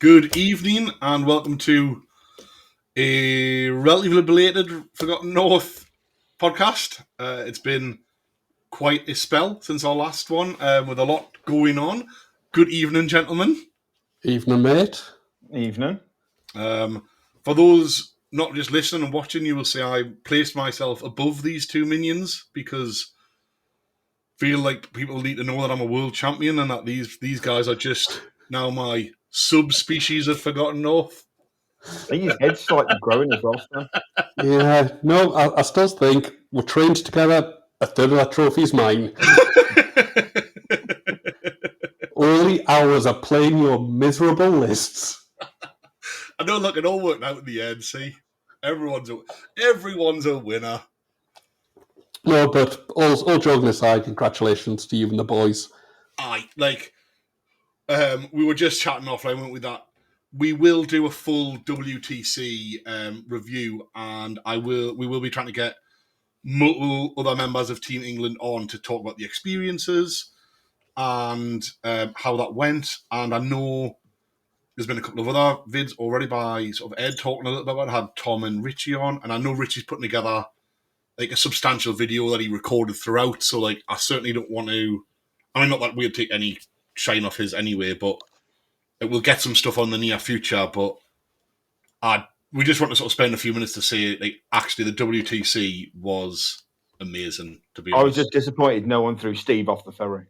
Good evening and welcome to a relatively belated Forgotten North podcast. It's been quite a spell since our last one with a lot going on. Good evening, gentlemen. Evening, mate. Evening. For those not just listening and watching, you will see I placed myself above these two minions because I feel like people need to know that I'm a world champion and that these guys are just now my subspecies of Forgotten North. I think his head's slightly growing as well, Stan. Yeah, no, I still think we're trained together. A third of that trophy's mine. All the hours of playing your miserable lists. I know, look, it all worked out in the end. See, everyone's a winner. No, but all joking aside, congratulations to you and the boys. We were just chatting offline, weren't we? That we will do a full WTC review, and we will be trying to get multiple other members of Team England on to talk about the experiences and how that went. And I know there's been a couple of other vids already by sort of Ed talking a little bit about it. I had Tom and Richie on, and I know Richie's putting together like a substantial video that he recorded throughout. So like, I certainly don't want to. I mean, not that we'll take any shine off his anyway, but we'll get some stuff on the near future. But we just want to sort of spend a few minutes to say, like, actually, the WTC was amazing. To be honest, I was just disappointed no one threw Steve off the ferry.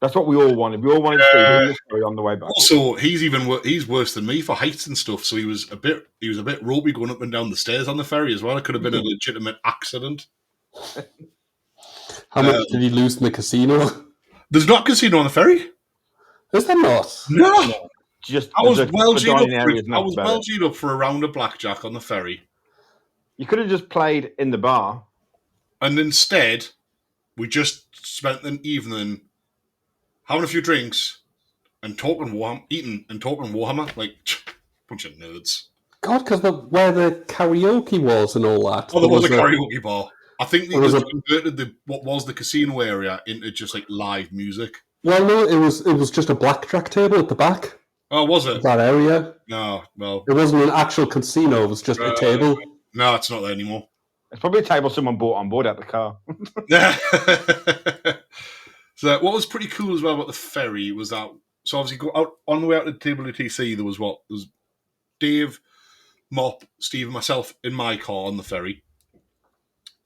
That's what we all wanted. We all wanted Steve on the ferry on the way back. Also, he's worse than me for heights and stuff. So he was a bit ropey going up and down the stairs on the ferry as well. It could have been a legitimate accident. How much did he lose in the casino? There's not a casino on the ferry. Is there not? No. I was well G'd up for a round of blackjack on the ferry. You could have just played in the bar. And instead, we just spent an evening having a few drinks and eating and talking Warhammer, like bunch of nerds. God, because where the karaoke was and all that. Oh, there was a karaoke bar. I think they converted what was the casino area into just like live music. Well, no, it was just a blackjack table at the back. Oh, was it? That area. No, well. It wasn't an actual casino, it was just a table. No, it's not there anymore. It's probably a table someone bought on board at the car. So what was pretty cool as well about the ferry was that, so obviously go out on the way out to WTC, there was Dave, Mop, Steve and myself in my car on the ferry.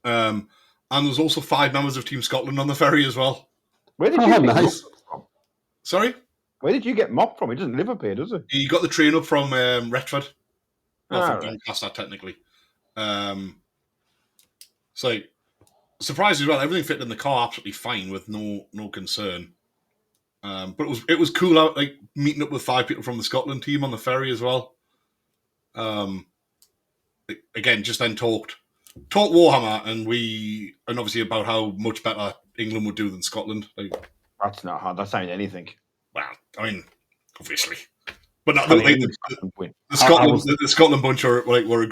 And there was also 5 members of Team Scotland on the ferry as well. Where did you get nice. from? Sorry? Where did you get Mop from? He doesn't live up here, does he? He got the train up from Retford. Well, from right. Doncaster, technically. So, surprised as well, everything fit in the car absolutely fine with no concern. But it was cool out, like, meeting up with 5 people from the Scotland team on the ferry as well. Again, just then talked Warhammer and obviously about how much better England would do than Scotland. Like, that's not hard. That's saying anything. Well, I mean, obviously, but not the Scotland bunch were a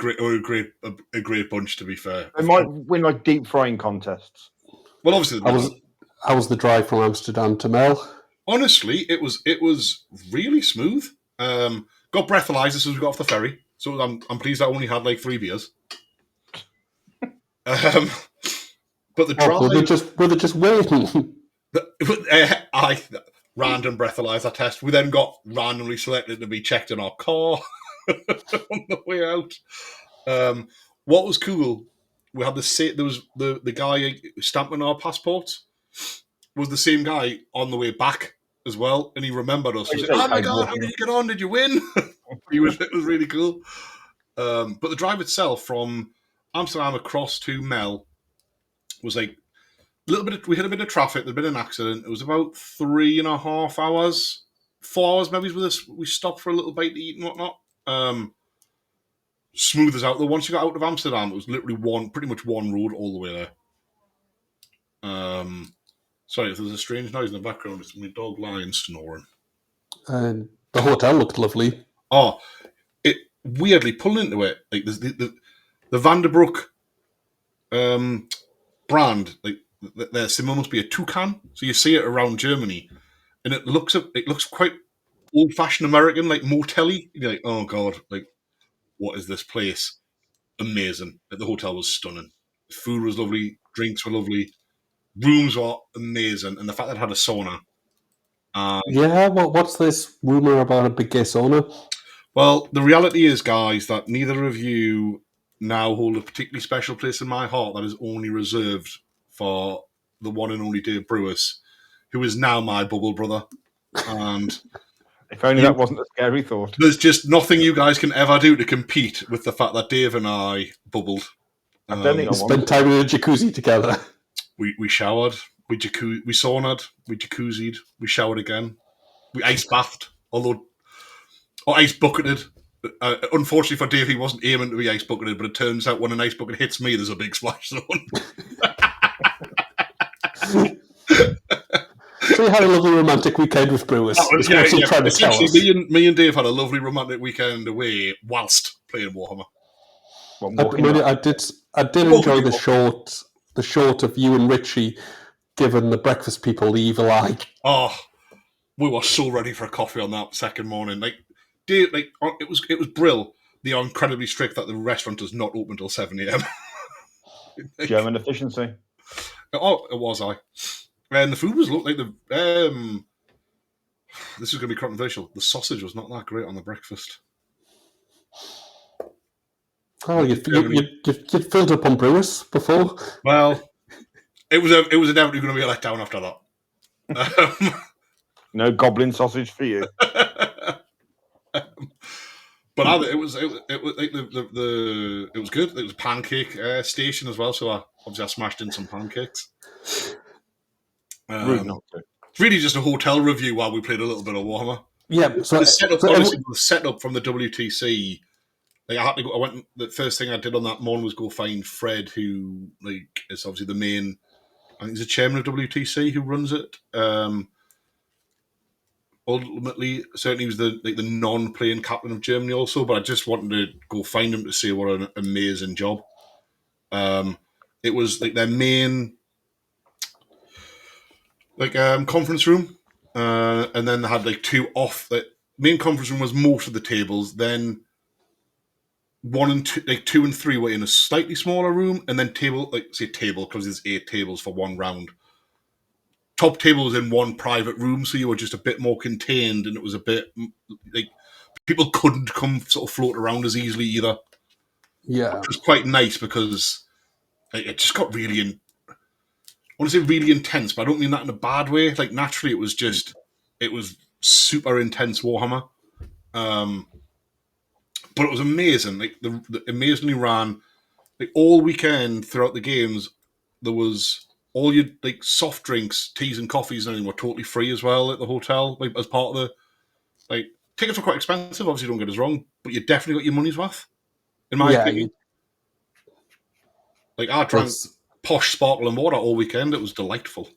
great bunch. To be fair, they might win like deep frying contests. Well, obviously, how was the drive from Amsterdam to Mel? Honestly, it was really smooth. Got breathalyzed as soon as we got off the ferry, so I'm pleased I only had like 3 beers. But the drive, were they just waiting? I random breathalyzer test. We then got randomly selected to be checked in our car on the way out. What was cool? We had there was the guy stamping our passports was the same guy on the way back as well, and he remembered us. He said, "Oh my god, how did you get on? Did you win?" It was really cool. But the drive itself from Amsterdam across to Mel was like a little bit. We had a bit of traffic. There'd been an accident. It was about 3.5 hours, 4 hours maybe. With us, we stopped for a little bite to eat and whatnot. Smooth as out. Though once you got out of Amsterdam, it was literally pretty much one road all the way there. Sorry if there's a strange noise in the background. It's my dog lying snoring. And the hotel looked lovely. Oh, it weirdly pulling into it. Like the Vanderbroek brand, like their symbol must be a toucan. So you see it around Germany, and it looks quite old-fashioned American, like motel-y. You're like, oh god, like what is this place? Amazing. Like, the hotel was stunning. The food was lovely. Drinks were lovely. Rooms were amazing, and the fact that it had a sauna. Yeah, what's this rumor about a big gay sauna? Well, the reality is, guys, that neither of you now hold a particularly special place in my heart that is only reserved for the one and only Dave Brewis, who is now my bubble brother. And If only that wasn't a scary thought. there's just nothing you guys can ever do to compete with the fact that Dave and I bubbled. I don't think I We want spent time in a jacuzzi together. We showered, we saunaed, we jacuzzied, we showered again, we ice bathed, or ice bucketed. Unfortunately for Dave, he wasn't aiming to be ice bucketed, but it turns out when an ice bucket hits me, there's a big splash zone. So you had a lovely romantic weekend with Brewers. Essentially, me and Dave had a lovely romantic weekend away whilst playing Warhammer. I did enjoy the short of you and Richie giving the breakfast people the evil eye. Oh, we were so ready for a coffee on that second morning. Like, Dave, like it was brill. They are incredibly strict that the restaurant does not open until 7 a.m. German efficiency. Oh, it was and the food was like the. This is going to be controversial. The sausage was not that great on the breakfast. Oh, you filled up on Brewers before. Well, it was inevitably going to be a letdown after that. No goblin sausage for you. But it was like it was good. It was a pancake station as well, so I smashed in some pancakes. Rude not to. It's really just a hotel review while we played a little bit of Warhammer. Yeah, so the setup from the WTC. Like, I had to go. The first thing I did on that morning was go find Fred, who is obviously the main. I think he's the chairman of WTC who runs it. Ultimately, certainly he was the non-playing captain of Germany also, but I just wanted to go find him to say what an amazing job. It was like their main conference room, and then they had two off. The main conference room was most of the tables. Then 1 and 2, 2 and 3 were in a slightly smaller room, and then table because there's 8 tables for one round. Top table was in one private room, so you were just a bit more contained, and it was a bit like people couldn't come sort of float around as easily either. Yeah, which was quite nice because it just got really. I want to say really intense, but I don't mean that in a bad way. Like naturally, it was super intense Warhammer, but it was amazing. Like the amazingly ran all weekend throughout the games. There was. All your soft drinks, teas and coffees and everything were totally free as well at the hotel. As part of the tickets were quite expensive, obviously don't get us wrong, but you definitely got your money's worth, in my opinion. I drank posh sparkling water all weekend. It was delightful.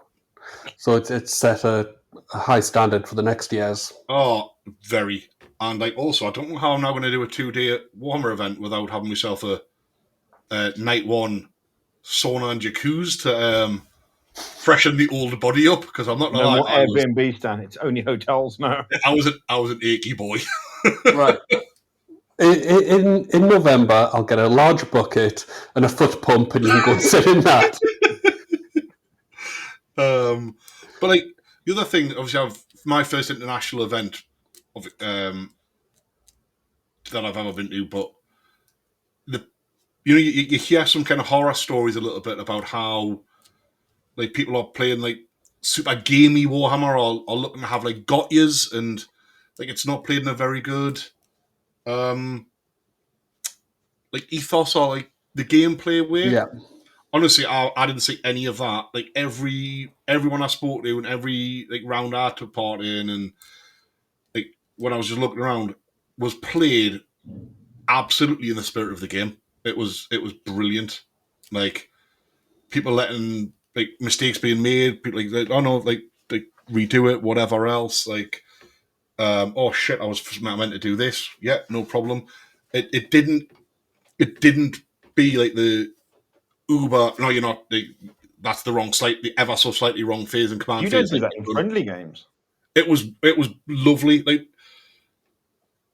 So it's set a high standard for the next years. Oh, very. And also, I don't know how I'm now going to do a 2-day Warhammer event without having myself a night one sauna and jacuzzi to freshen the old body up, because I'm not gonna lie. No more Airbnb, Stan. It's only hotels now. I was an achy boy. Right. In November, I'll get a large bucket and a foot pump, and you can go and sit in that. But the other thing, obviously, I've my first international event that I've ever been to, but you hear some kind of horror stories a little bit about how people are playing super gamey Warhammer or looking to have got-yous, and it's not played in a very good ethos or the gameplay way. Yeah. Honestly, I didn't see any of that. Everyone I spoke to and every round I took part in, and when I was just looking around, was played absolutely in the spirit of the game. It was brilliant. People letting mistakes being made. People oh no, redo it, whatever else. Oh shit, I was meant to do this. Yeah, no problem. It didn't be the Uber. No, you're not. That's the wrong the ever so slightly wrong phase in command. You don't do that in friendly games. It was lovely.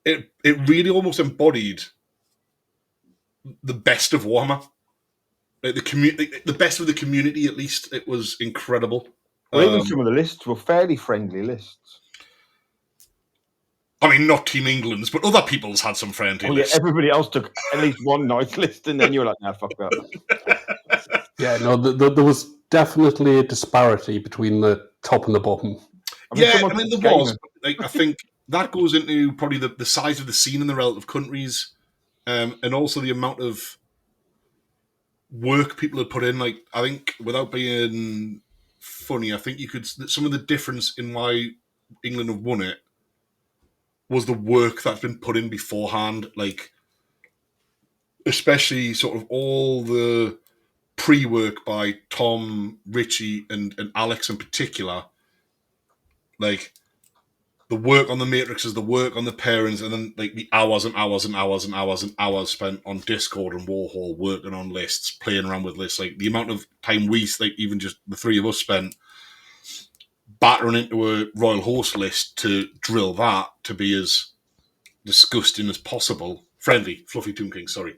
it really almost embodied the best of Warhammer. Like the best of the community, at least. It was incredible. Well, even some of the lists were fairly friendly lists. I mean, not Team England's, but other people's had some friendly lists. Everybody else took at least one nice list, and then you were like, "Nah, fuck that." Yeah, no, there was definitely a disparity between the top and the bottom. There was. Like, I think that goes into probably the size of the scene in the relative countries, and also the amount of work people had put in. Like, I think, without being funny, I think you could. Some of the difference in why England have won it was the work that's been put in beforehand. Like, especially sort of all the pre-work by Tom, Richie, and Alex in particular. Like, the work on the matrices, the work on the pairings, and then like the hours and hours and hours and hours and hours spent on Discord and Warhol working on lists, playing around with lists. Like, the amount of time we, like, even just the three of us spent battering into a Royal Host list to drill that to be as disgusting as possible. Friendly, Fluffy Toon King, sorry.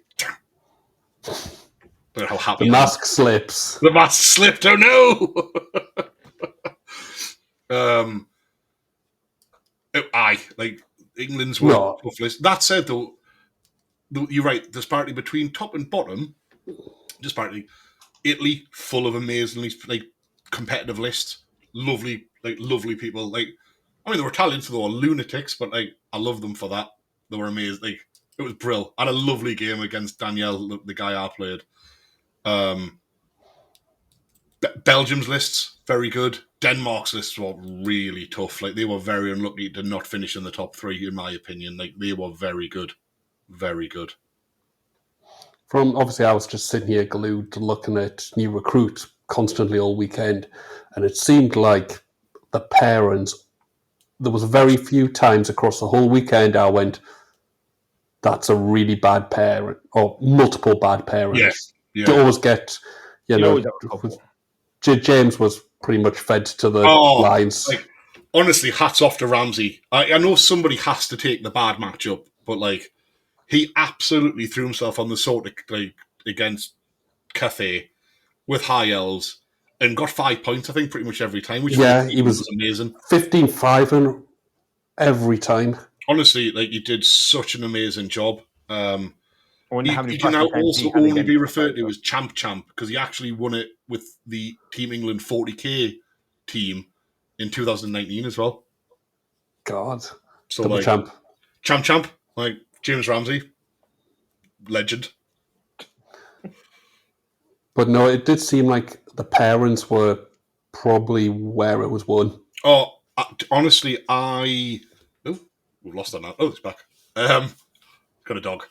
But how happy the mask slips. The mask slipped, oh no! Like, England's were tough list. That said, though, you're right. Disparity between top and bottom. Disparity. Italy, full of amazingly like competitive lists. Lovely people. Like, I mean, they were Italians, so they were lunatics, but like, I love them for that. They were amazing. Like, it was brilliant. I had a lovely game against Danielle, the guy I played. Belgium's lists, very good. Denmark's lists were really tough. Like, they were very unlucky to not finish in the top three, in my opinion. Like, they were very good. Very good. Obviously, I was just sitting here glued to looking at new recruits constantly all weekend, and it seemed like the parents, there was very few times across the whole weekend I went, that's a really bad parent, or multiple bad parents. Yeah. To always get, James was pretty much fed to the lines. Like, honestly, hats off to Ramsey. I know somebody has to take the bad matchup, but like, he absolutely threw himself on the sword against Cathay with high elves and got 5 points, I think, pretty much every time. Which he was amazing. 15-5 every time. Honestly, like, you did such an amazing job. He can now also only be referred to as Champ because he actually won it with the Team England 40k team in 2019 as well. God. So, double like, champ, like James Ramsey, legend. But no, it did seem like the parents were probably where it was won. Oh, honestly, we've lost that now. Oh, it's back. Got a dog.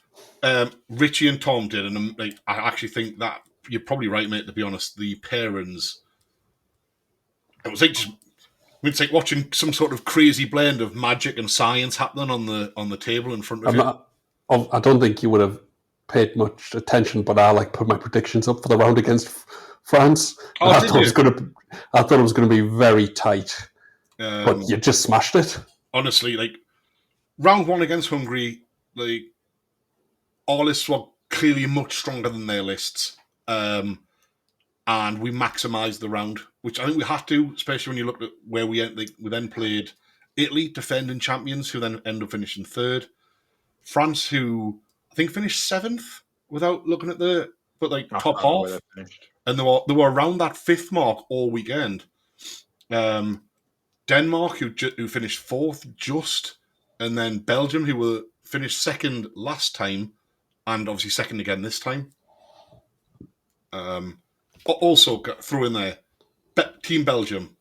Richie and Tom did, and like, I actually think that you're probably right, mate. To be honest, the parents, it was like it's like watching some sort of crazy blend of magic and science happening on the table in front of you. I don't think you would have paid much attention, but I put my predictions up for the round against France. I thought it was going to be very tight, but you just smashed it. Honestly, like, round one against Hungary, like, our lists were clearly much stronger than their lists, and we maximised the round, which I think we had to, especially when you looked at where we then played Italy, defending champions, who then ended up finishing third. France, who I think finished seventh without looking at top half, and they were around that fifth mark all weekend. Denmark, who finished fourth just, and then Belgium, who were finished second last time, and obviously second again this time. Also, throw in there, Team Belgium,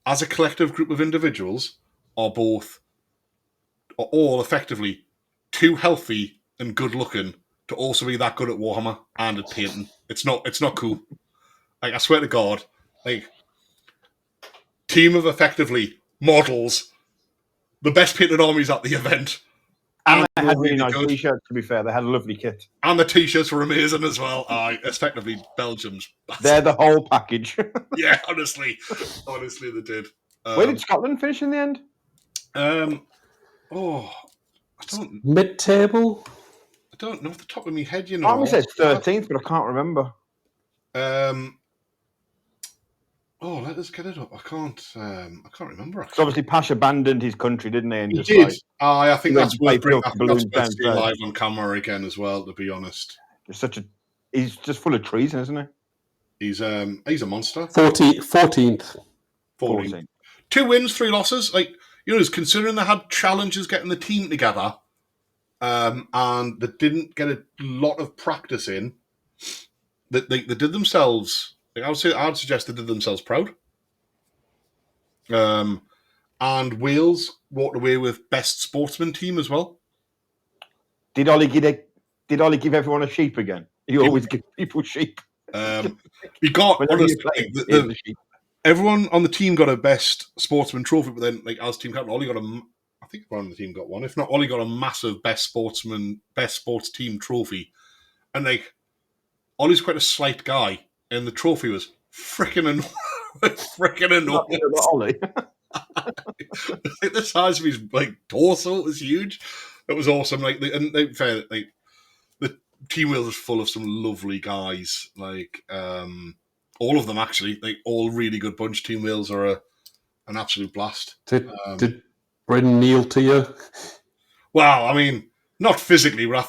as a collective group of individuals, are all effectively too healthy and good looking to also be that good at Warhammer and at painting. It's not cool. Like, I swear to God, like, team of effectively models, the best painted armies at the event. And they had really nice t-shirts, to be fair. They had a lovely kit. And the t-shirts were amazing as well. Effectively, Belgium's. They're the whole package. Yeah, honestly, they did. Where did Scotland finish in the end? I mid-table. I don't know off the top of my head, you know. Army says 13th, but I can't remember. Let us get it up. I can't remember. Because obviously Pash abandoned his country, didn't he? And He just did. like, I think he went that's to play worth bringing. I Filthy think that's Balloons worth down seeing south. live on camera again as well. To be honest, he's just full of treason, isn't he? he's a monster. 14th. 14. 2 wins, 3 losses. Like, you know, considering they had challenges getting the team together, and they didn't get a lot of practice in, that they did themselves. Like, I'd suggest they did themselves proud. And Wales walked away with best sportsman team as well. Did Ollie give everyone a sheep again? You always give people sheep. You got honestly, everyone on the team got a best sportsman trophy, but then like as team captain, Ollie got I think everyone on the team got one. If not, Ollie got a massive best sports team trophy. And like Ollie's quite a slight guy, and the trophy was freaking enormous. Ollie. Like, the size of his like torso was huge. It was awesome. Like the Team Wales is full of some lovely guys. Like all of them actually, like all really good bunch. Team Wales are an absolute blast. Did Brendan kneel to you? Well, I mean, not physically, but I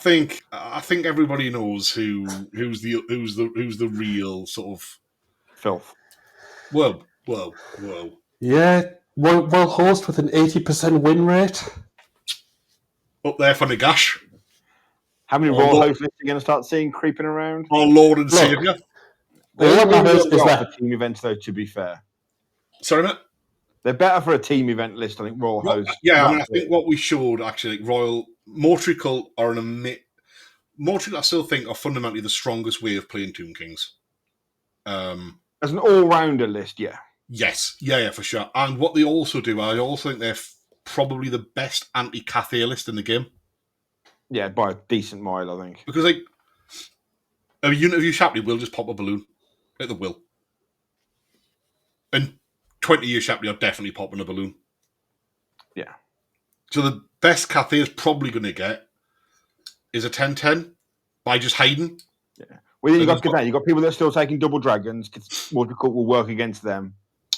think everybody knows who's the real sort of filth. Whoa. Yeah, well host with an 80% win rate. Up there for Nagash. How many Royal hosts are you going to start seeing creeping around? Our Lord and Saviour. What matters is that for team events, though. To be fair, sorry, mate. They're better for a team event list. I think Royal hosts. Yeah, I mean, I think what we showed actually, like Royal Motrical are Motrical, I still think are fundamentally the strongest way of playing Tomb Kings. As an all-rounder list, yeah. Yes, yeah, for sure. And what they also do, I also think they're probably the best anti-Cathay list in the game. Yeah, by a decent mile, I think. Because like a unit of you Shapley will just pop a balloon at the will. And 20 years Shapley are definitely popping a balloon. Yeah. So the best Cathay is probably going to get is a 10-10 by just hiding. Yeah. Well, then you've got people that are still taking double dragons. Multi-cut will work against them.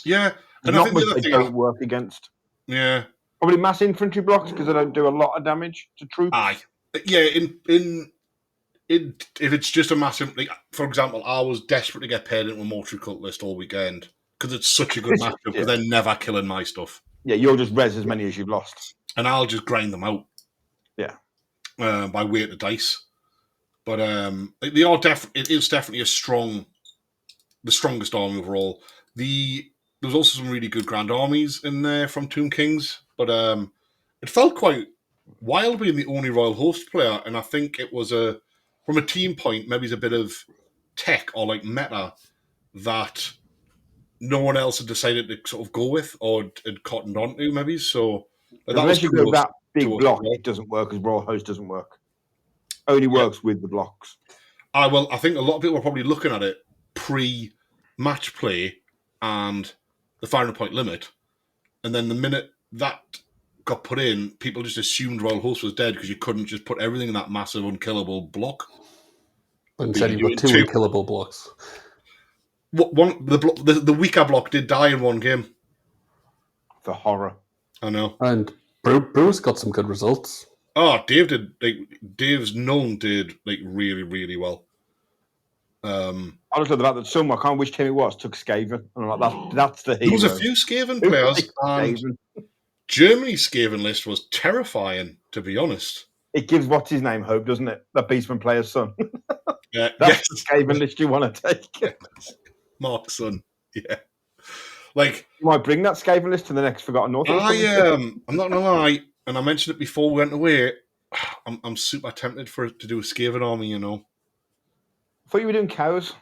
Yeah. And not much they don't work against. Yeah. Probably mass infantry blocks because they don't do a lot of damage to troops. Aye. Yeah, if it's just a massive, like, for example, I was desperate to get paired into a mortuary cult list all weekend because it's such a good matchup because they're never killing my stuff. Yeah, you'll just res as many as you've lost. And I'll just grind them out. Yeah. By weight of dice. But they are it is definitely the strongest army overall. There was also some really good Grand Armies in there from Tomb Kings, but it felt quite wild being the only Royal Host player, and I think it was from a team point, maybe it's a bit of tech or like meta that no one else had decided to sort of go with or had cottoned onto, maybe. So unless you go that big block, it doesn't work because Royal Host doesn't work. Only works with the blocks. I think a lot of people are probably looking at it pre-match play and the final point limit, and then the minute that got put in, people just assumed Royal Host was dead because you couldn't just put everything in that massive unkillable block. And said you got two unkillable blocks. The weaker block did die in one game. The horror. I know. And Bruce got some good results. Oh, Dave's Null did like really, really well. I just love the fact that someone, I can't which team it was, took Skaven. And I'm like, that's the hero. There was a few Skaven players. And Germany's Skaven list was terrifying, to be honest. It gives what's his name hope, doesn't it? The Beastman player's son. Yeah, that's the Skaven list you want to take. Mark's son. Yeah. Like, you might bring that Skaven list to the next Forgotten North. I'm not gonna lie, and I mentioned it before we went away. I'm super tempted for it to do a Skaven army, you know. I thought you were doing cows.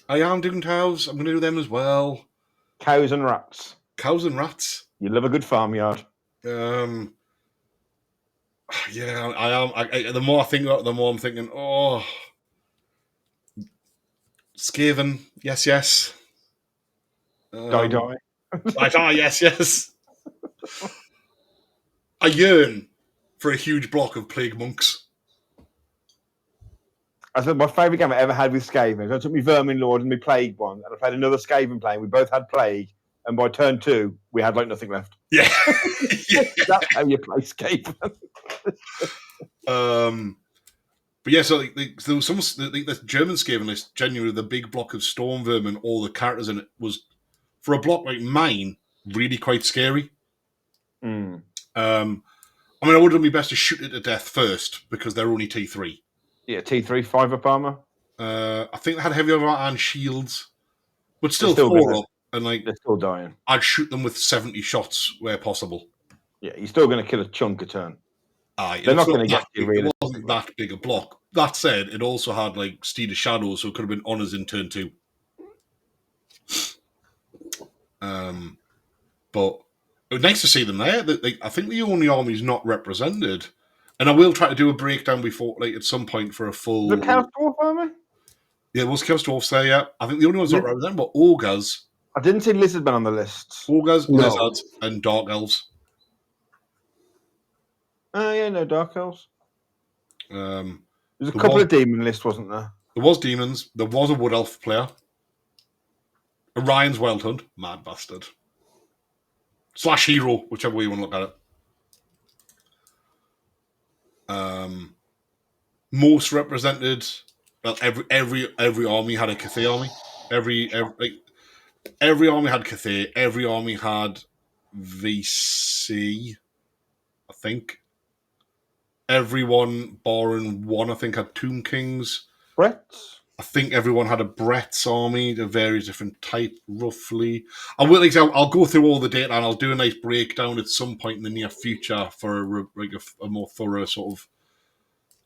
I am doing cows. I'm gonna do them as well. Cows and rats. Cows and rats. You love a good farmyard. Yeah, I am. The more I think about it, the more I'm thinking, oh, Skaven, yes. Die. Die, yes. I yearn for a huge block of plague monks. I said my favourite game I ever had with Skaven. I took me Vermin Lord and me Plague one, and I played another Skaven plane. We both had Plague, and by turn 2, we had like nothing left. Yeah. Yeah. That's how you play Skaven. But yeah, so there was some the German Skaven list. Genuinely, the big block of Storm Vermin, all the characters in it was, for a block like mine, really quite scary. Mm. I mean, I would have been best to shoot it to death first because they're only T3. Yeah, T3, 5 up armor. I think they had heavy armor and shields, but still, They're still 4 gonna- up, and like They're still dying. I'd shoot them with 70 shots where possible. Yeah, you're still going to kill a chunk a turn. Aye, They're not going to get you It really. wasn't that big a block. That said, it also had like Steed of Shadows, so it could have been honors in turn 2. But it was nice to see them there. I think the only army's not represented, and I will try to do a breakdown before, like at some point, for a full. The Chaos Dwarf army? Yeah, there was Chaos Dwarfs there. Yeah, I think the only ones not represented were Ogres. I didn't see Lizardmen on the list. Ogres, No. Lizards, and Dark Elves. Oh, yeah, no Dark Elves. There's a There couple was- of demon lists, wasn't there? There was demons. There was a Wood Elf player. Orion's Wild Hunt, mad bastard. / hero, whichever way you want to look at it. Most represented. Well, every army had a Cathay army. Every army had Cathay. Every army had VC. I think. Everyone, barring one, I think, had Tomb Kings. Brett? I think everyone had a Brett's army, a various different type, roughly. I'll go through all the data and I'll do a nice breakdown at some point in the near future for a more thorough sort of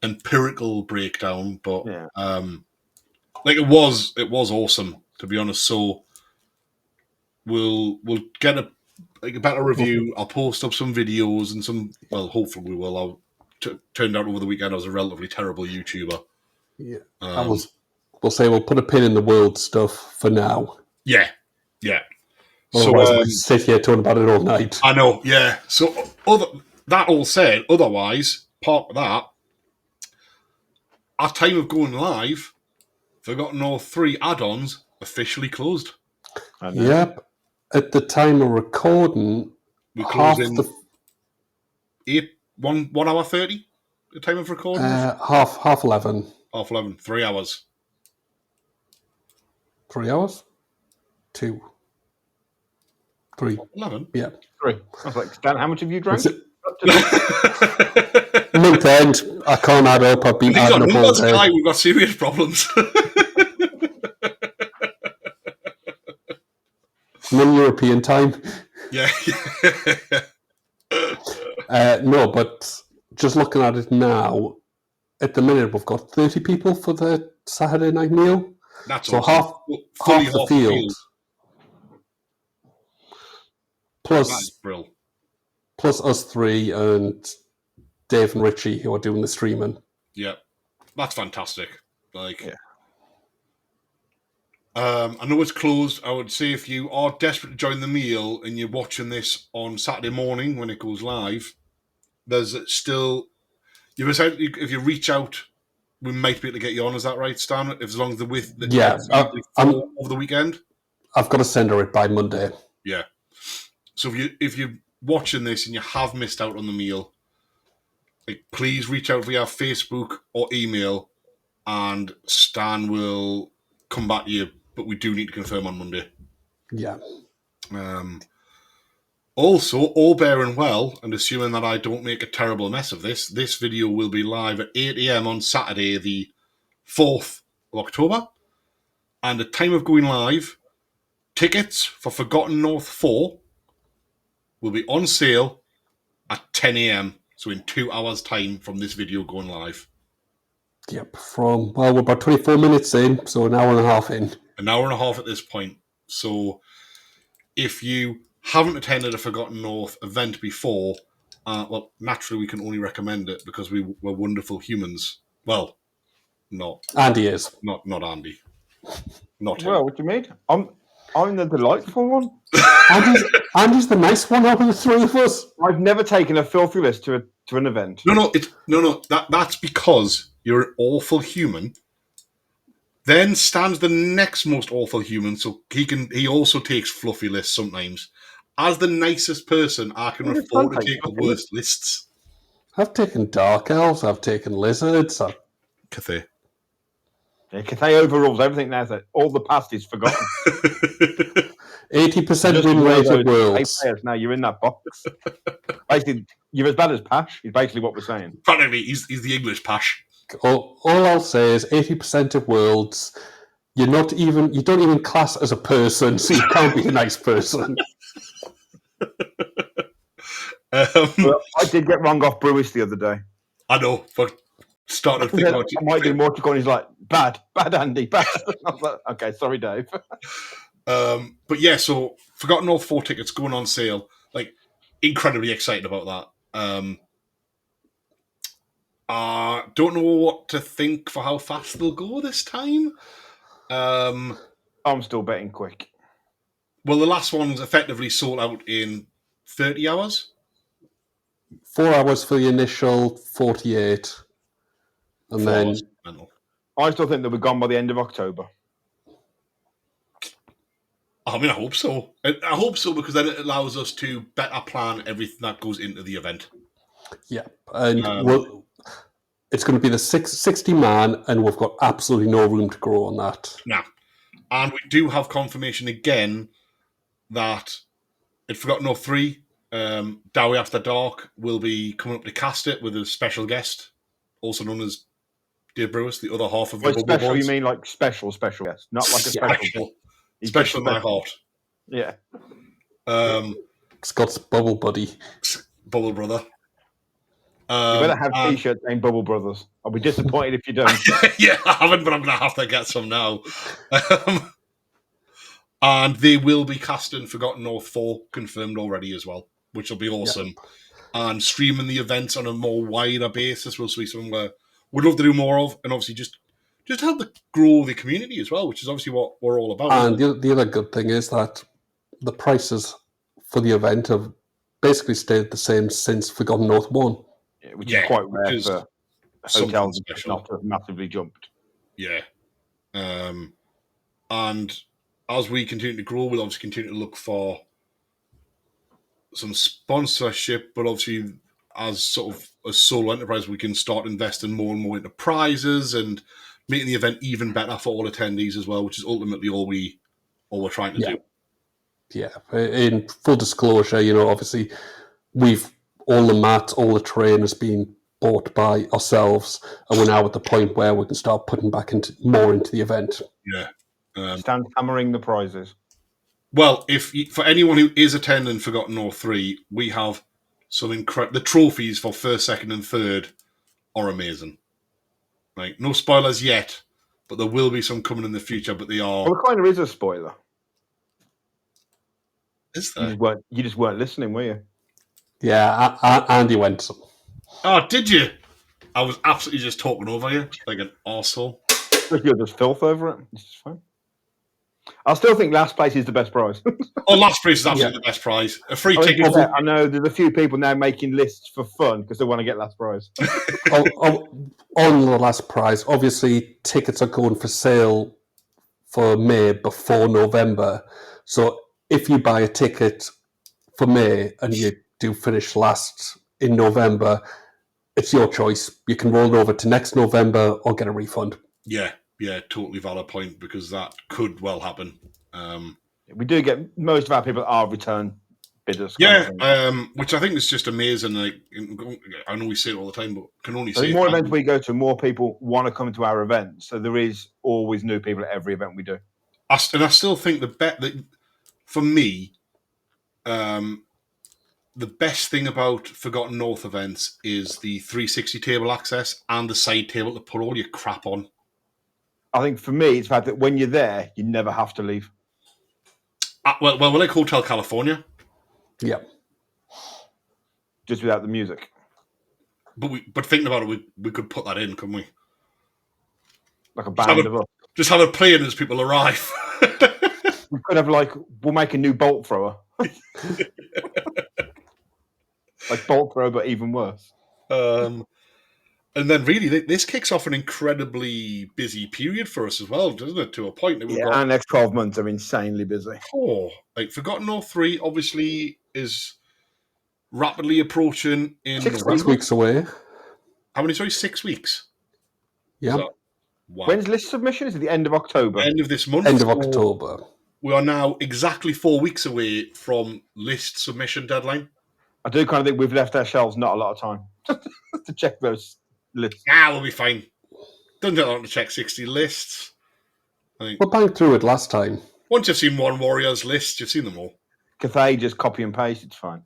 empirical breakdown. But Yeah. it was awesome, to be honest. So we'll get a better review. I'll post up some videos and some. Well, hopefully we will. Turned out over the weekend I was a relatively terrible YouTuber. Yeah, we'll say we'll put a pin in the world stuff for now. Yeah. Otherwise, So we sit here talking about it all night. I know, yeah. So that all said, otherwise, part of that, at time of going live, Forgotten North 3 add-ons officially closed. Yep. At the time of recording, We half closed in 1 hour 30 the time of recording? half 11. Half 11, 3 hours. 3 hours? 2. 3. 11? Yeah. 3. I was like, Stan, how much have you drank? Month end, I can't add up. I've been We've got adding up all numbers, day. guy. We've got serious problems. Non-European time. Yeah. No, but just looking at it now, at the minute we've got 30 people for the Saturday night meal. That's So awesome. half the field. That's brilliant. Plus us 3 and Dave and Richie who are doing the streaming. Yeah, that's fantastic. Yeah. I know it's closed. I would say if you are desperate to join the meal and you're watching this on Saturday morning when it goes live, there's still. If you reach out, we might be able to get you on. Is that right, Stan? If as long as over the weekend. I've got to send her it by Monday. Yeah. So if you're watching this and you have missed out on the meal, please reach out via Facebook or email, and Stan will come back to you. But we do need to confirm on Monday. Yeah. Also, all bearing well, and assuming that I don't make a terrible mess of this video will be live at 8 a.m. on Saturday, the 4th of October. And at time of going live, tickets for Forgotten North 4 will be on sale at 10 a.m. So in 2 hours' time from this video going live. Yep. We're about 24 minutes in, so an hour and a half in. An hour and a half at this point. So if you haven't attended a Forgotten North event before, well, naturally we can only recommend it because we're wonderful humans. Well, not Andy is. Not Andy. Not him. Well, what do you mean? I'm the delightful one. Andy's the nice one out of the three of us. I've never taken a filthy list to to an event. No. That's because you're an awful human. Then stands the next most awful human, so he also takes fluffy lists sometimes. As the nicest person, I can Well, afford to it's take the fantastic. worst lists. I've taken dark elves. I've taken lizards. Cathay. Yeah, Cathay overrules everything now. That all the past is forgotten. 80% Just win one of rate those at Worlds. players now. You're in that box. Basically, you're as bad as Pash. Is basically what we're saying. Practically, he's the English Pash. All I'll say is 80% of Worlds. You don't even class as a person, so you can't be a nice person. Well, I did get wrong off Brewis the other day. I know, but starting to think about I might do more to go on. He's like, bad, Andy, bad. I was like, okay, sorry, Dave. But yeah, so Forgotten North 4 tickets going on sale. Like, incredibly excited about that. Don't know what to think for how fast they'll go this time. I'm still betting quick. Well, the last one's effectively sold out in 30 hours. 4 hours for the initial 48. And 4 then hours. Mental. I still think they'll be gone by the end of October. I mean, I hope so. I hope so because then it allows us to better plan everything that goes into the event. yeah, and it's going to be the 60 man, and we've got absolutely no room to grow on that. Nah. And we do have confirmation again that at Forgotten North 3, Dowie After Dark will be coming up to cast it with a special guest, also known as Dave Brewis, the other half of the By Bubble special, Boys. you mean like special guest, not like a special. Special. He's Special in just my heart. Yeah. Scott's bubble buddy. Bubble Brother. You better have t-shirts saying Bubble Brothers. I'll be disappointed if you don't. Yeah, I haven't, but I'm going to have to get some now. And they will be casting Forgotten North 4 confirmed already as well, which will be awesome. Yep. And streaming the events on a more wider basis will be something where we'd love to do more of, and obviously just help to grow the community as well, which is obviously what we're all about. And the other good thing is that the prices for the event have basically stayed the same since Forgotten North 1. Yeah, which is quite rare for hotels not to have massively jumped. Yeah. And as we continue to grow, we'll obviously continue to look for some sponsorship, but obviously as sort of a solo enterprise, we can start investing more and more into prizes and making the event even better for all attendees as well, which is ultimately all we're trying to do. Yeah. In full disclosure, obviously all the mats, all the terrain has been bought by ourselves, and we're now at the point where we can start putting back more into the event. Yeah. Stand hammering the prizes. Well, for anyone who is attending Forgotten North 3, we have some the trophies for first, second, and third are amazing. Like, no spoilers yet, but there will be some coming in the future. But they are. Well, it kind of is a spoiler. Is there? You just weren't listening, were you? Yeah, Andy went. Oh, did you? I was absolutely just talking over you like an arsehole. You're just filth over it. It's just fine. I still think last place is the best prize. Last place is absolutely the best prize. A free ticket. I know there's a few people now making lists for fun because they want to get last prize. On the last prize, obviously tickets are going for sale for May before November. So if you buy a ticket for May and you do finish last in November, it's your choice. You can roll over to next November or get a refund. Yeah, totally valid point because that could well happen. We do get most of our people are return bidders. Yeah, which I think is just amazing. Like, I know we say it all the time, but can only say more events we go to, more people want to come to our events. So there is always new people at every event we do. And I still think that for me, the best thing about Forgotten North events is the 360 table access and the side table to put all your crap on. I think for me, it's the fact that when you're there, you never have to leave. Well, we're like Hotel California. Yeah. Just without the music. But thinking about it, we could put that in, couldn't we? Like a band of us. Just have it playing as people arrive. We could have we'll make a new bolt thrower. Like bolt thrower, but even worse. And then really, this kicks off an incredibly busy period for us as well, doesn't it? To a point that we've got our next 12 months are insanely busy. like Forgotten North 3 obviously is rapidly approaching in 6 6 weeks away. How many? Sorry, 6 weeks. Yeah. So, wow. When's list submission? Is it the end of October? End of this month. End of So October. we are now exactly 4 weeks away from list submission deadline. I do kind of think we've left ourselves not a lot of time to check those lists. We'll be fine. Doesn't take long to check 60 lists. I think We banged through it last time. once you've seen one Warriors list, you've seen them all. Cathay just copy and paste, it's fine.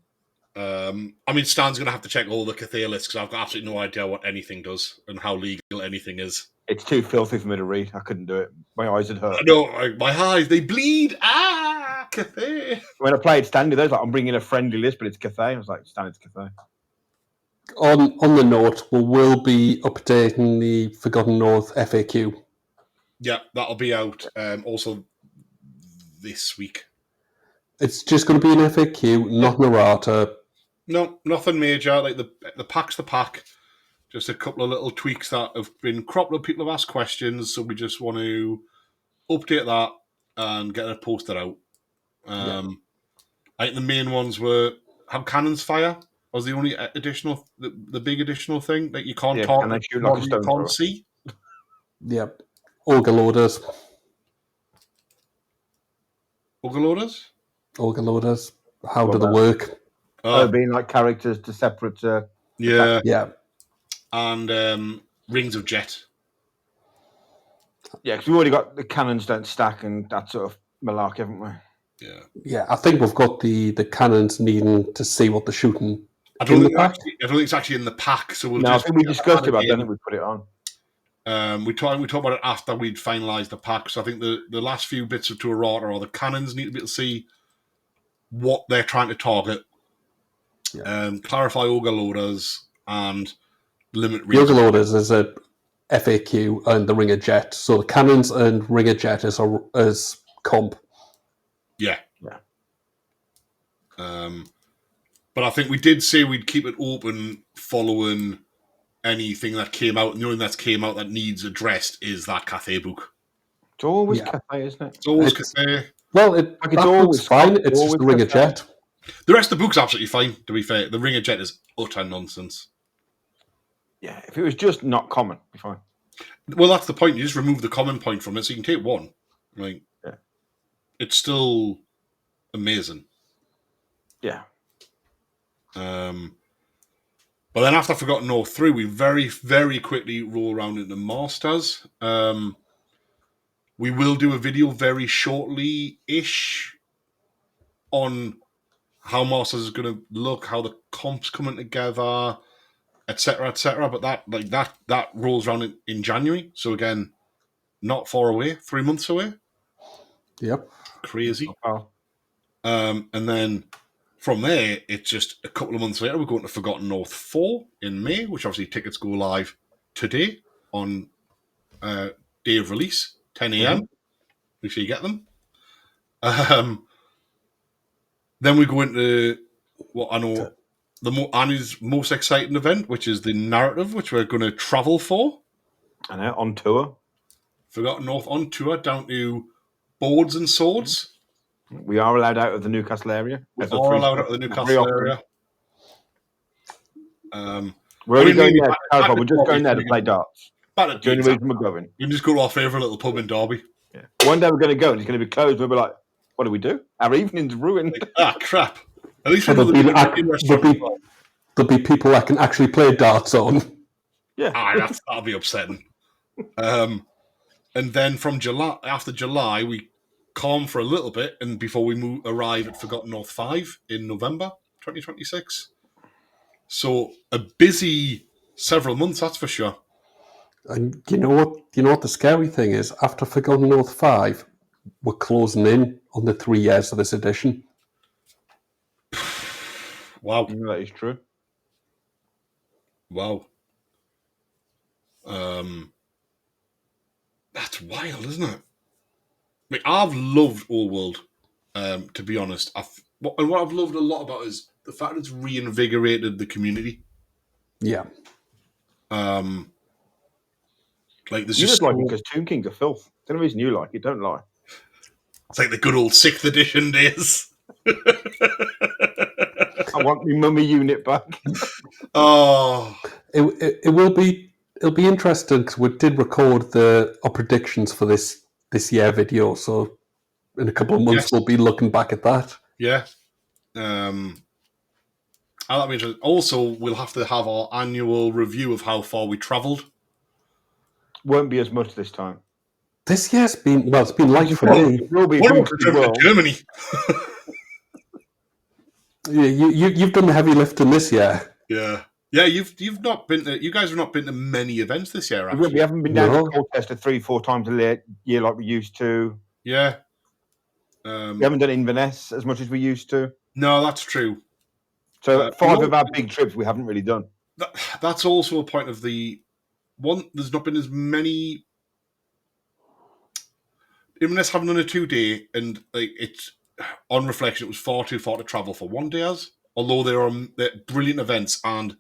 I mean, Stan's going to have to check all the Cathay lists because I've got absolutely no idea what anything does and how legal anything is. It's too filthy for me to read. I couldn't do it. My eyes had hurt. No, my eyes, they bleed. Cathay. When I played Stanley, they was like, I'm bringing a friendly list, but it's Cathay. I was like, Stan, it's Cathay. On the note, we will be updating the Forgotten North FAQ. Yeah, that'll be out also this week. It's just going to be an FAQ, not an errata. No, nothing major. Like the pack's the pack. Just a couple of little tweaks that have been cropped up. People have asked questions, so we just want to update that and get it posted out. I think the main ones were how cannons fire was the only additional, the big additional thing that you can't talk, can they shoot like a you stone thrower? can't see. Yep. Auger loaders. Auger loaders. Auger loaders. How What do they about- work? Being like characters to separate. Yeah, Yeah. and rings of jet. Yeah, because we've already got the cannons don't stack and that sort of malarkey, haven't we? Yeah, Yeah, I think we've got the cannons needing to see what they're shooting. I don't In the think pack? I don't think it's actually in the pack. So we'll No, I just think we discussed it, but I in. don't think we put it on. We talked about it after we'd finalised the pack. So I think the last few bits of Tour Rata or the cannons need to be able to see what they're trying to target. Yeah. Clarify auger loaders and limit The rings. auger loaders is a FAQ and the Ringer Jet. So the cannons and Ringer Jet is comp. Yeah. Yeah. But I think we did say we'd keep it open following anything that came out. And the only thing that came out that needs addressed is that Cathay book. It's always Yeah. Cathay, isn't it? It's always It's- Cathay. Well, Like it's that always book's fine. comp, It's just always the Ringer Cathay. Jet. The rest of the book's absolutely fine, to be fair. The Ringer Jet is utter nonsense. Yeah, if it was just not common, it'd be fine. Well, that's the point. You just remove the common point from it, so you can take one. Like, Yeah. It's still amazing. Yeah. But then after Forgotten North 3, we very, very quickly roll around into Masters. We will do a video very shortly-ish on how Masters is going to look, how the comp's coming together, etc., etc. But that rolls around in January. So again, not far away, 3 months away. Yep. Crazy. Oh, And then from there, it's just a couple of months later, we're going to Forgotten North 4 in May, which obviously tickets go live today on day of release, 10 a.m. Make sure you get them. Then we go into what I know Annie's most exciting event, which is the narrative, which we're going to travel for. and on tour. Forgotten North on tour down to Boards and Swords. We are allowed out of the Newcastle area. We As a are free allowed stop. out of the Very Newcastle often. area. We're only going there. back We're just to going there to Derby. play darts. Back to The only Derby. reason we're going. We can just go to our favourite little pub in Derby. Yeah. One day we're going to go and it's going to be closed. We'll be like, what do we do? Our evening's ruined. Crap. At least There'll we're be, restaurant. there'll be people that can actually play darts on. Yeah. That'll be upsetting. And then from July, after July, we calm for a little bit, and before we arrive at Forgotten North 5 in November 2026. So a busy several months, that's for sure. And you know what the scary thing is? After Forgotten North 5, we're closing in on the 3 years of this edition. Wow. That is true. Wow. That's wild, isn't it? I mean, I've loved Old World, to be honest. And what I've loved a lot about is the fact it's reinvigorated the community. Yeah. Like there's You just just like it because Tomb Kings are filth. The only reason you like it, don't lie. it's like the good old 6th edition days. I want my mummy unit back. Oh, It will be. It'll be interesting because we did record our predictions for this year video. So in a couple of months, yes. we'll be looking back at that. Yeah. That'll be interesting. Also, we'll have to have our annual review of how far we travelled. Won't be as much this time. This year's been it's been light for Well, me. It will be if What we about the did trip to well. Germany? Yeah, you've done the heavy lifting this year. Yeah. Yeah, you've not been to, you guys have not been to many events this year, actually. We haven't been down No. to Colchester 3-4 times a year like we used to. Yeah. We haven't done Inverness as much as we used to. No, that's true. So 5 of our big trips we haven't really done. That's also a point of the one. There's not been as many. Inverness having done a 2-day, and like it's on reflection, it was far too far to travel for 1 day. Although they're brilliant events, and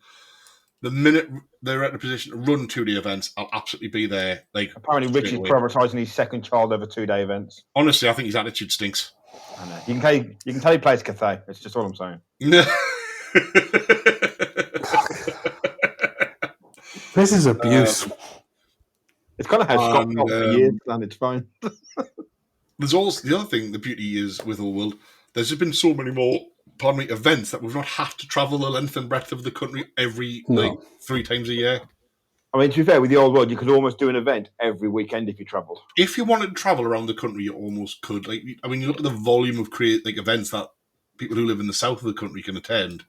the minute they're at the position to run 2-day events, I'll absolutely be there. Like Apparently, Rich is prioritising his second child over 2-day events. Honestly, I think his attitude stinks. I know. You can tell he plays Cathay. That's just all I'm saying. This is abuse. It's kind of how Scott felt for years, and it's fine. There's also the other thing. The beauty is with Old World, there's just been so many more, events that we've not had to travel the length and breadth of the country like 3 times a year. I mean, to be fair, with the Old World, you could almost do an event every weekend if you travelled. If you wanted to travel around the country, you almost could. Like, I mean, you look at the volume of events that people who live in the south of the country can attend.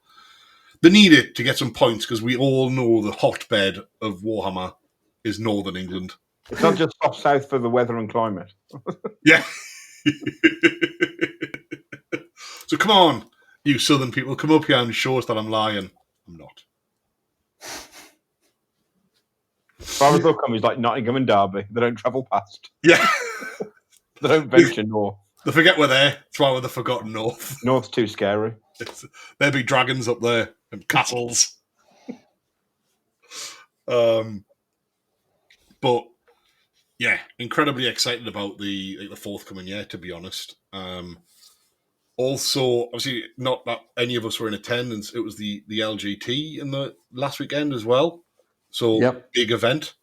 They need it to get some points because we all know the hotbed of Warhammer is Northern England. It's not just off south for the weather and climate. Yeah. So come on, you southern people, come up here and show us that I'm lying. I'm not. As far as they'll come is like Nottingham and Derby. They don't travel past. Yeah. They don't venture north. They forget we're there. That's why we're the forgotten north. North's too scary. There'd be dragons up there and castles. But yeah, incredibly excited about the forthcoming year, to be honest. Also, obviously, not that any of us were in attendance. It was the LGT in the last weekend as well. So big event.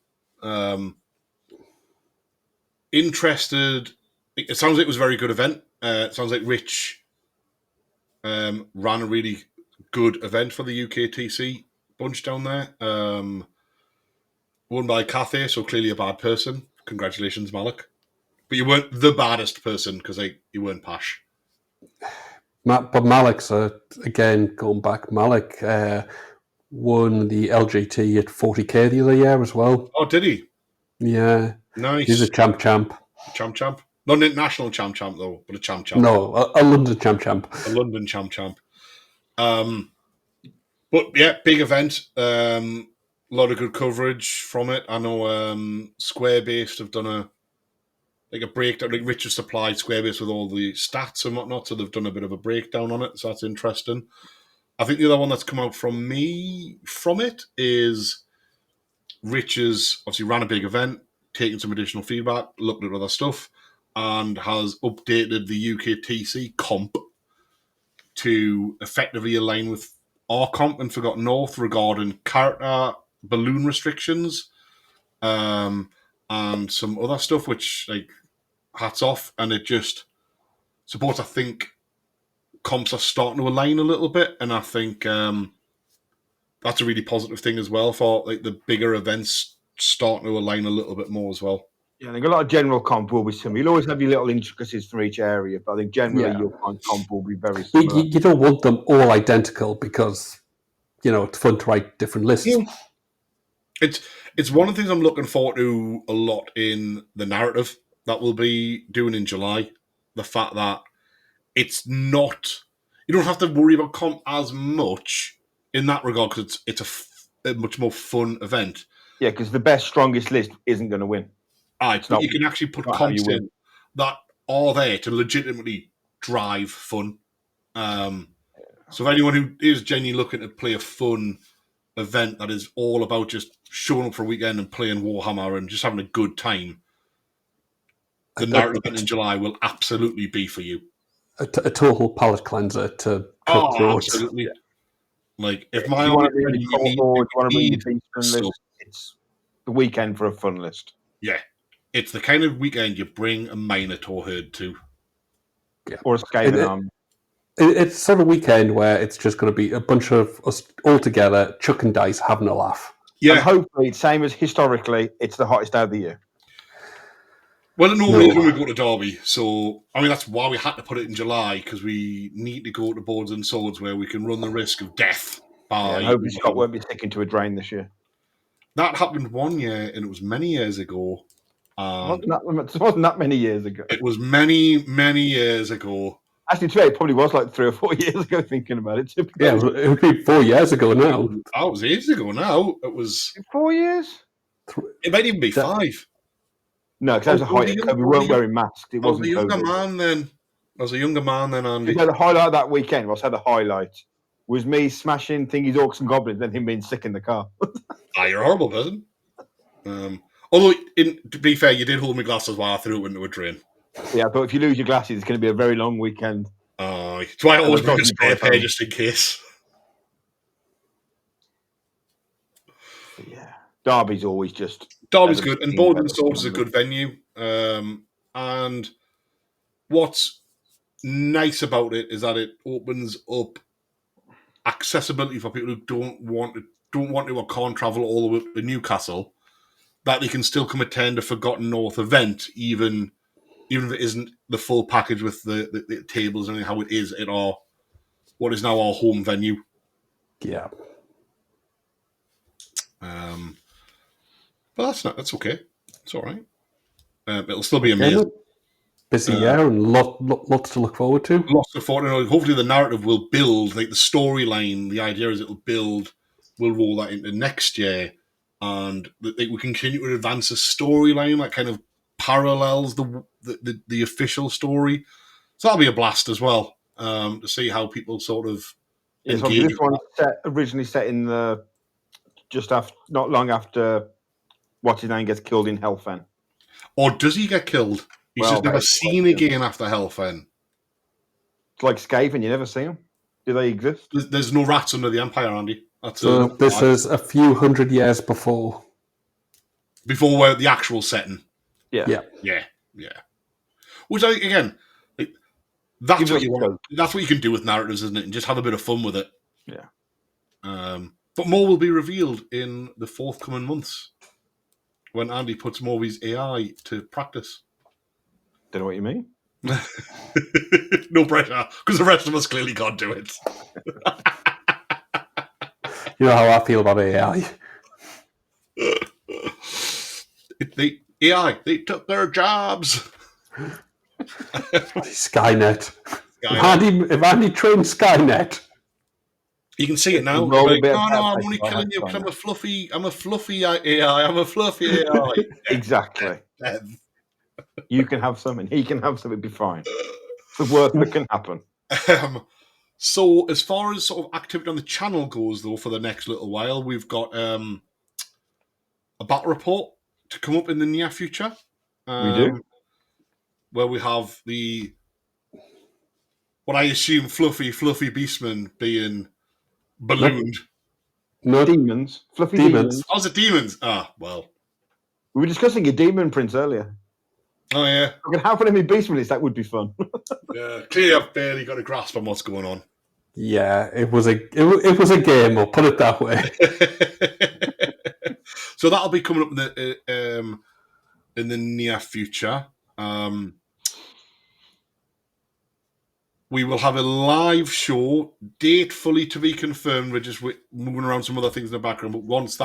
Interested. It sounds like it was a very good event. It sounds like Rich ran a really good event for the UKTC bunch down there. Won by Cathay, so clearly a bad person. Congratulations, Malik. But you weren't the baddest person because you weren't Pash. But Malik's, again, going back, Malik won the LGT at 40k the other year as well. Oh, did he? Yeah. Nice. He's a champ. Champ. Not an international champ, though, but a champ. No, a London champ. A London champ. But yeah, big event. A lot of good coverage from it. I know Squarebase have done a breakdown. Like Richard supplied Squarebase with all the stats and whatnot, so they've done a bit of a breakdown on it. So that's interesting. I think the other one that's come out from it is Rich's obviously ran a big event, taken some additional feedback, looked at other stuff, and has updated the UKTC comp to effectively align with our comp in Forgotten North regarding character balloon restrictions and some other stuff, which, like, hats off. And it just supports, I think, comps are starting to align a little bit. And I think that's a really positive thing as well for like the bigger events starting to align a little bit more as well. Yeah, I think a lot of general comp will be similar. You'll always have your little intricacies for each area, but I think generally your comp will be very similar. You don't want them all identical because, it's fun to write different lists. Yeah. It's one of the things I'm looking forward to a lot in the narrative that we'll be doing in July. The fact that it's not... You don't have to worry about comp as much in that regard because it's a much more fun event. Yeah, because the best, strongest list isn't going to win. But you can actually put comps in that are there to legitimately drive fun. So if anyone who is genuinely looking to play a fun event that is all about just showing up for a weekend and playing Warhammer and just having a good time, the narrative event in July will absolutely be for you. A total palate cleanser to cut through. Absolutely. Yeah. Like, if If my you want army to be you need, or you want to be need Beastman so- list, it's the weekend for a fun list. yeah, it's the kind of weekend you bring a Minotaur herd to. Or a Skaven army. It's sort of weekend where it's just going to be a bunch of us all together, chucking dice, having a laugh. And Yeah, hopefully, same as historically, it's the hottest day of the year. well, it normally is No. when we go to Derby. So, I mean, that's why we had to put it in July, because we need to go to Boards and Swords where we can run the risk of death by. And hopefully, Scott won't be sticking to a drain this year. That happened one year, and it was many years ago. It wasn't that many years ago. It was many, many years ago. Actually, today it probably was like 3 or 4 years ago. Thinking about it, Yeah, it would be 4 years ago now. That was ages ago now. It was. 4 years? It might even be 5. No, because that was a height because we weren't wearing masks. It I was wasn't a younger COVID. man then. I was a younger man then, Andy. You know, the highlight of that weekend, I'll say the highlight, was me smashing thingies, orcs and goblins, and him being sick in the car. You're a horrible person. Although, to be fair, you did hold my glasses while I threw it into a drain. Yeah, but if you lose your glasses, it's going to be a very long weekend. That's why I always bring a spare pair just in case. But yeah, Derby's always just... Derby's good, and Boards and Swords is a good venue. And what's nice about it is that it opens up accessibility for people who don't want to or can't travel all the way to Newcastle, that they can still come attend a Forgotten North event, even if it isn't the full package with the tables and how it is at our what is now our home venue. Yeah. But that's okay. It's all right. It'll still be amazing. Busy year and lots to look forward to. Lots of fun. Hopefully the narrative will build, like the storyline. The idea is it'll build. We'll roll that into next year, and we can continue to advance a storyline that kind of parallels the official story. So that'll be a blast as well, to see how people sort of engage. This one originally set in the not long after what's his name gets killed in Hellfen. Or does he get killed? He's just never seen again after Hellfen. It's like Skaven, you never see them. Do they exist? There's no rats under the Empire, Andy. This is a few hundred years before the actual setting. Yeah. Which I think, again, that's what you want. That's what you can do with narratives, isn't it? And just have a bit of fun with it. Yeah. But more will be revealed in the forthcoming months when Andy puts more of his AI to practice. Don't know what you mean. No pressure, because the rest of us clearly can't do it. You know how I feel about AI. They took their jobs. Skynet. If Andy trained Skynet, you can see it now. Like, no, I'm only killing you because I'm a fluffy AI. I'm a fluffy AI. Exactly. You can have some and he can have some, it'd be fine. It's the worst that can happen. So as far as sort of activity on the channel goes, though, for the next little while, we've got a battle report to come up in the near future. We do. Where we have what I assume fluffy beastmen being ballooned. No demons. Fluffy demons. Oh, was it demons? Ah, well. We were discussing a demon prince earlier. Oh, yeah. I can have any beastman list, that would be fun. Yeah, clearly I've barely got a grasp on what's going on. Yeah, it was a game, I'll put it that way. So that'll be coming up in the near future. We will have a live show, date fully to be confirmed. We're just moving around some other things in the background. But once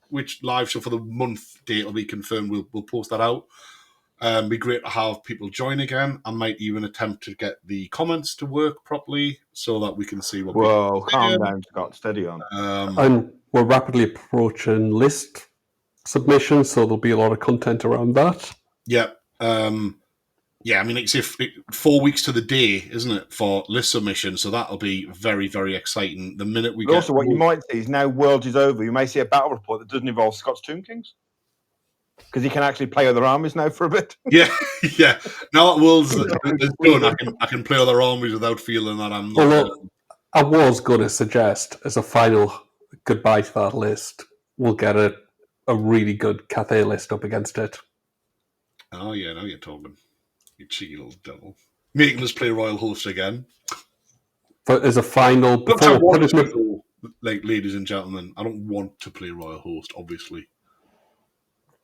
which live show for the month date will be confirmed, we'll post that out. Be great to have people join again. I might even attempt to get the comments to work properly so that we can see what. Whoa, calm down, Scott. Steady on. And we're rapidly approaching list submissions, so there'll be a lot of content around that. Yeah. yeah, I mean, it's 4 weeks to the day, isn't it, for list submission? So that'll be very, very exciting. The minute we But get also, what you might see is now Worlds is over, you may see a battle report that doesn't involve Scott's Tomb Kings. Because he can actually play other armies now for a bit. yeah, yeah. Now that Worlds is done, I can play other armies without feeling that I'm not. Although I was going to suggest, as a final goodbye to that list, we'll get a really good Cathay list up against it. Oh yeah, now you're talking. You cheeky little devil, making us play Royal Host again. But as a final, before like, ladies and gentlemen, I don't want to play Royal Host, obviously.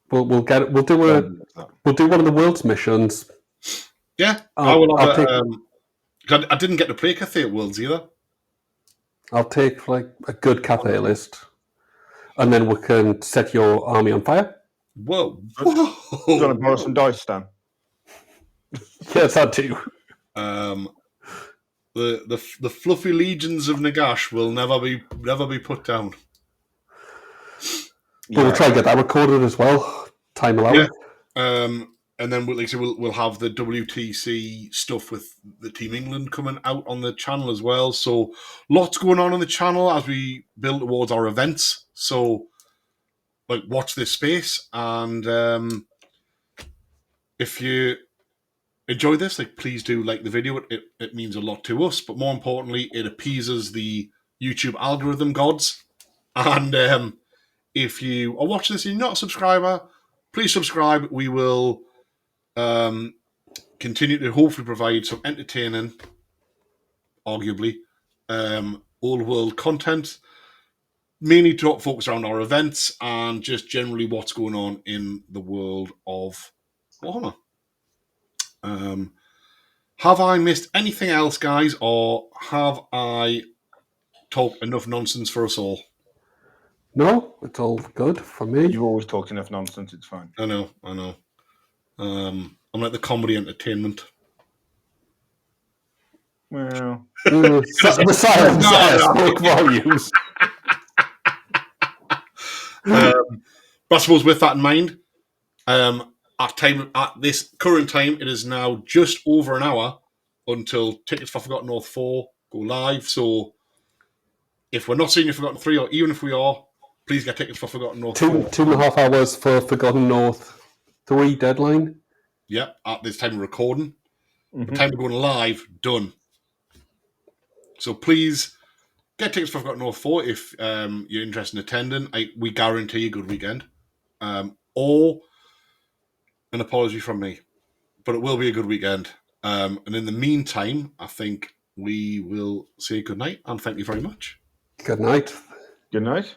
We'll get it. We'll do one of the World's missions. Yeah, I will have I didn't get to play Cathay at Worlds either. I'll take like a good Cathay list, and then we can set your army on fire. Whoa! Do you want to borrow some dice, Stan? Yes, I do. The fluffy legions of Nagash will never be put down. But we'll try and get that recorded as well, time allowing. Yeah. And then we'll have the WTC stuff with the Team England coming out on the channel as well. So lots going on the channel as we build towards our events. So like, watch this space, and if you enjoy this, like, please do like the video. It means a lot to us, but more importantly, it appeases the YouTube algorithm gods. And if you are watching this and you're not a subscriber, please subscribe. We will continue to hopefully provide some entertaining, arguably, old world content, mainly to focus around our events and just generally what's going on in the world of Warhammer. Have I missed anything else, guys, or have I talked enough nonsense for us all? No, it's all good for me. You've always talked enough nonsense, it's fine. I know. I'm like the comedy entertainment. Well, the silence spoke volumes. But I suppose with that in mind, at this current time, it is now just over an hour until Tickets for Forgotten North 4 go live. So if we're not seeing you Forgotten 3, or even if we are, please get Tickets for Forgotten North 4. 2.5 hours for Forgotten North 3 deadline. Yep, at this time of recording. The time of going live, done. So please get Tickets for Forgotten North 4 if you're interested in attending. We guarantee a good weekend. Or an apology from me, but it will be a good weekend. And in the meantime, I think we will say good night and thank you very much. Good night. good night.